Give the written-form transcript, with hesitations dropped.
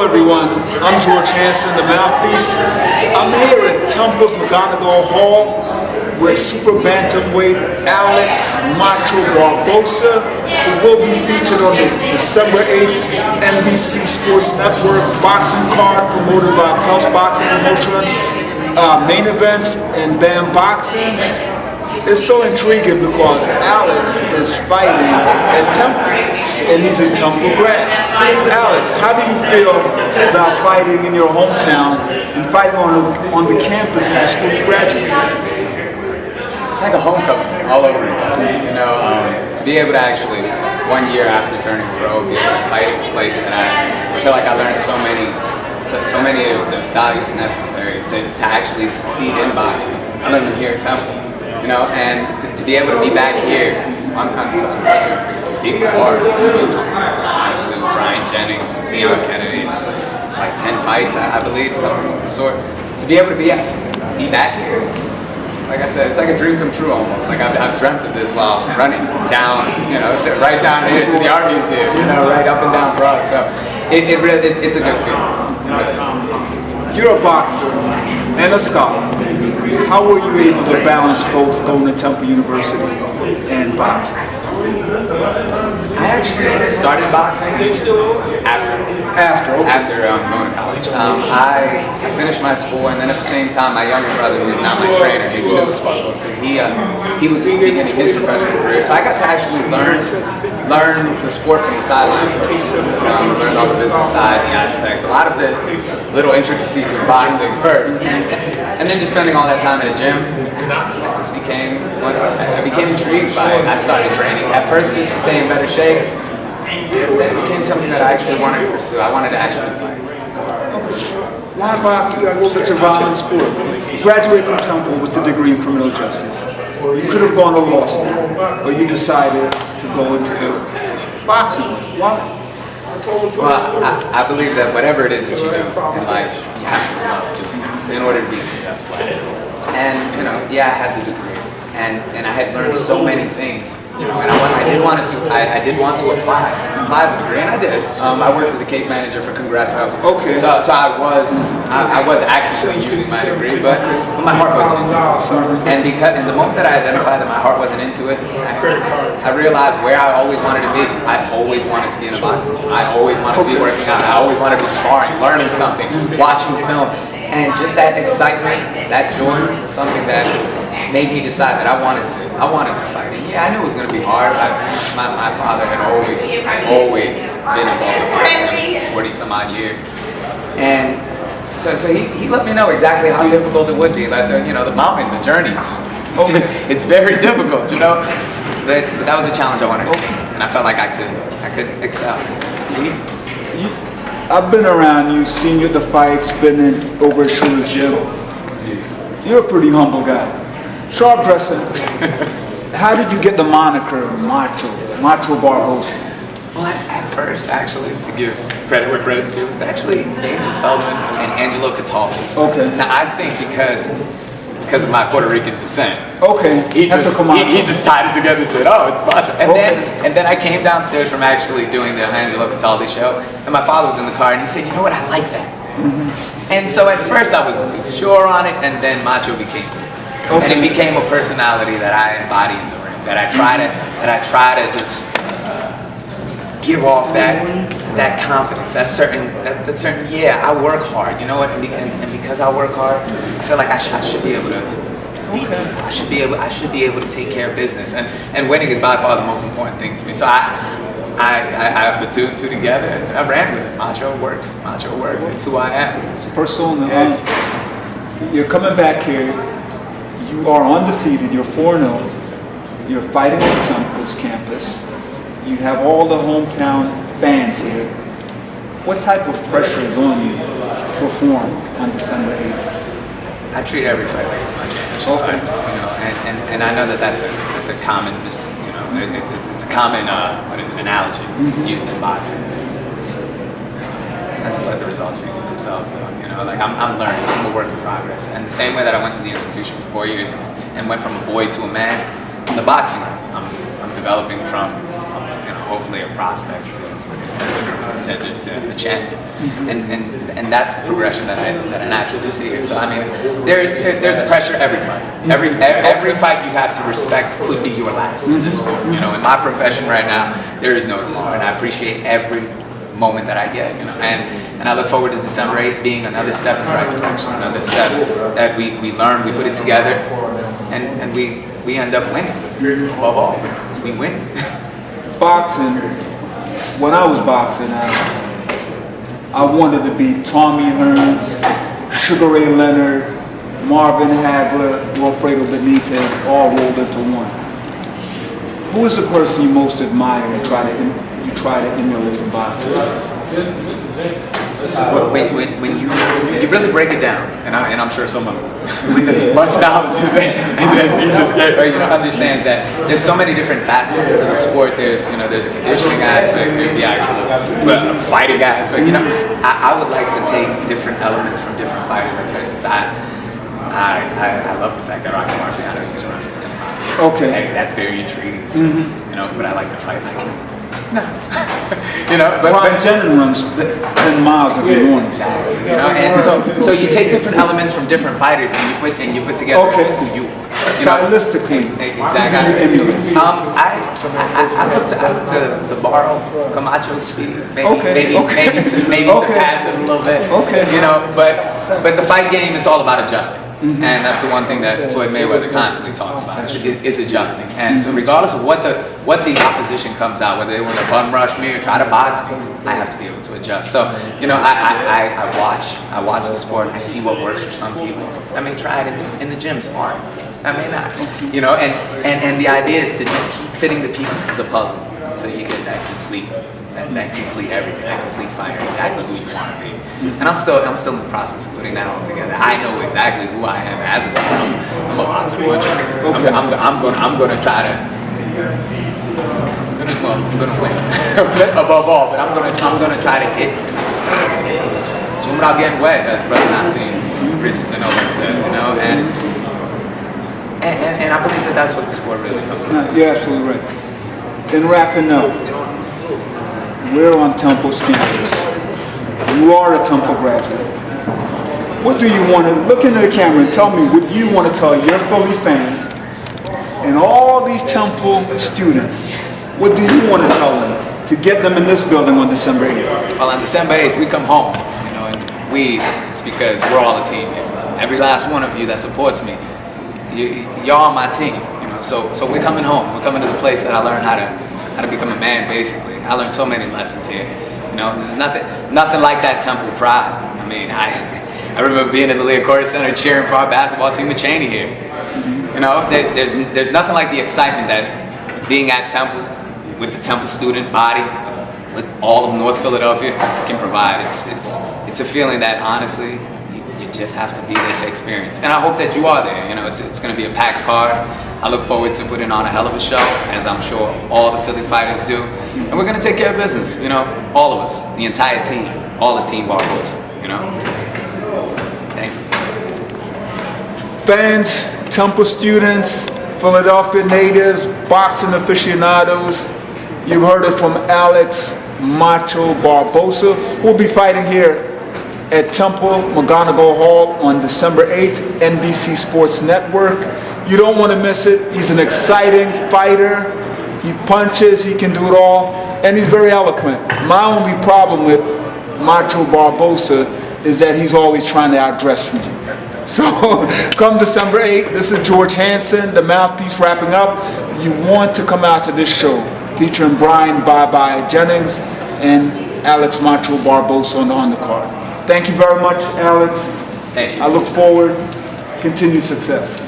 everyone, I'm George Hanson, the Mouthpiece. I'm here at Temple's McGonigal Hall with super bantamweight Alex Macho Barbosa, who will be featured on the December 8th NBC Sports Network boxing card promoted by Pulse Boxing Promotion, main events in BAM Boxing. It's so intriguing because Alex is fighting at Temple, and he's a Temple grad. Alex, how do you feel about fighting in your hometown and fighting on the campus of the school you graduated? It's like a homecoming all over again. You know, to be able to actually, 1 year after turning pro, be able to fight at a place that I feel like I learned so many of the values necessary to actually succeed in boxing. I learned them here at Temple. You know, and to be able to be back here on such a big card, honestly, with Brian Jennings and Tion Kennedy, it's like 10 fights, I believe, something of the sort. To be able to be back here, it's, like I said, it's like a dream come true almost. Like I've dreamt of this while running down, you know, right down here to the Art Museum, you know, right up and down Broad. So it's a good feeling. You're a boxer and a scholar. How were you able to balance both going to Temple University and boxing? I actually started boxing after going to college. I finished my school, and then at the same time, my younger brother, who's now my trainer, Jesus Barbosa, he was beginning his professional career. So I got to actually learn the sport from the sidelines first. Learn all the business side, the aspects, a lot of the little intricacies of boxing first. And then just spending all that time in a gym, I became intrigued by it. I started training at first just to stay in better shape. Then it became something that I actually wanted to pursue. I wanted to actually fight. Why boxing? Such a violent sport. You graduated from Temple with a degree in criminal justice. You could have gone to law school, but you decided to go into boxing. Why? Well, I believe that whatever it is that you do in life, you have to love doing it in order to be successful at it. And, you know, yeah, I had the degree, and I had learned so many things, you know, and I did want to apply the degree, and I did. I worked as a case manager for Congresso. Okay. So I was actively using my degree, but my heart wasn't into it. And the moment that I identified that my heart wasn't into it, I realized where I always wanted to be. I always wanted to be in a boxing gym. I always wanted to be working out. I always wanted to be sparring, learning something, watching film. And just that excitement, that joy was something that made me decide that I wanted to fight. And yeah, I knew it was going to be hard. My father had always been involved with boxing for 40 some odd years. And so he let me know exactly how difficult it would be. Like the mountain, the journey, it's very difficult, you know. But that was a challenge I wanted to take, and I felt like I could excel, succeed. I've been around you, seen you at the fights, been in over at Shooter's Gym. You're a pretty humble guy. Sharp dresser. How did you get the moniker Macho Barbosa? Well, at first, actually, to give credit where credit's due, it's actually David Feldman and Angelo Cataldi. Okay. Now, I think because of my Puerto Rican descent. Okay. He just tied it together and said, "Oh, it's Macho." And then I came downstairs from actually doing the Angelo Cataldi show, and my father was in the car, and he said, "You know what? I like that." Mm-hmm. And so at first I wasn't too sure on it, and then Macho became it. Okay. And it became a personality that I embody in the ring. That I try to just give off that confidence, that certain yeah, I work hard, you know what, and because I work hard, I feel like I should be able to lead people. I should be able to take care of business, and winning is by far the most important thing to me. So I put two and two together, and I ran with it. Macho works. It's who I am. It's personal. You're coming back here. You are undefeated. You're 4-0. You're fighting on Temple's campus. You have all the hometown fans here. What type of pressure is on you to perform on December 8th? I treat every fight like it's my championship fight, you know, and I know that's a common, you know, it's a common analogy used in boxing. I just let the results speak for themselves, though. You know, like I'm learning. I'm a work in progress. And the same way that I went to the institution for 4 years and went from a boy to a man, in the boxing, I'm developing from, you know, hopefully a prospect to a contender contender to a champion, and that's the progression that I naturally see here. So I mean, there's pressure every fight. Every fight you have to respect could be your last in this sport. You know, in my profession right now, there is no tomorrow, and I appreciate every moment that I get. You know, and I look forward to December 8th being another step in the right direction, another step that we learn, we put it together, and we end up winning. Above all, we win. Boxing, when I was boxing, I wanted to be Tommy Hearns, Sugar Ray Leonard, Marvin Hagler, Wilfredo Benitez, all rolled into one. Who is the person you most admire and you try to emulate in boxing? When you really break it down, and I'm sure someone with as much knowledge as you just get, you know, understands that there's so many different facets to the sport. There's a conditioning aspect, there's the actual fighting aspect. You know, I would like to take different elements from different fighters. Like for instance, I love the fact that Rocky Marciano used to run 15 miles. Okay, and that's very intriguing to me. You know, but I like to fight like him. No. You know, but Ron Jensen runs 10 miles every morning. Exactly. You know, and so you take different elements from different fighters and you put together who you are. Stylistically, exactly. I look to borrow Camacho's speed, maybe surpass it a little bit. Okay. You know, but the fight game is all about adjusting. And that's the one thing that Floyd Mayweather constantly talks about is adjusting. And so regardless of what the opposition comes out, whether they want to bum rush me or try to box me, I have to be able to adjust. So, you know, I watch the sport, I see what works for some people. I may try it in the gym sparring. I may not. You know, and the idea is to just keep fitting the pieces to the puzzle until you get that complete everything, that complete fighter, exactly who you want to be. And I'm still in the process of putting that all together. I know exactly who I am as a fighter. I'm a boxer puncher. I'm gonna try to. I'm gonna win above all, but I'm gonna try to hit. Just swim without getting wet, as Brother Nassim Richardson always says. You know, and I believe that's what the sport really comes down to. You're absolutely right. In wrapping up, we're on Temple's campus. You are a Temple graduate. What do you want to, look into the camera and tell me what you want to tell your Philly fans and all these Temple students, what do you want to tell them to get them in this building on December 8th? Well, on December 8th, we come home, you know, and just because we're all a team here. Every last one of you that supports me, y'all on my team, you know, so we're coming home. We're coming to the place that I learned how to become a man, basically. I learned so many lessons here. You know, there's nothing like that Temple pride. I mean, I remember being at the Liacouras Center cheering for our basketball team with Cheney here. You know, there's nothing like the excitement that being at Temple with the Temple student body, with all of North Philadelphia can provide. It's a feeling that honestly you just have to be there to experience. And I hope that you are there. You know, it's going to be a packed card. I look forward to putting on a hell of a show, as I'm sure all the Philly fighters do. And we're going to take care of business, you know, all of us, the entire team, all the Team Barbosa, you know. Thank you. Fans, Temple students, Philadelphia natives, boxing aficionados, you heard it from Alex Macho Barbosa, who will be fighting here at Temple McGonigal Hall on December 8th, NBC Sports Network. You don't want to miss it. He's an exciting fighter. He punches, he can do it all, and he's very eloquent. My only problem with Macho Barbosa is that he's always trying to outdress me. So come December 8th, this is George Hansen, the Mouthpiece, wrapping up. You want to come out to this show featuring Brian Bye-Bye Jennings and Alex Macho Barbosa on the undercard. Thank you very much, Alex. Thank you. I look forward. Continued success.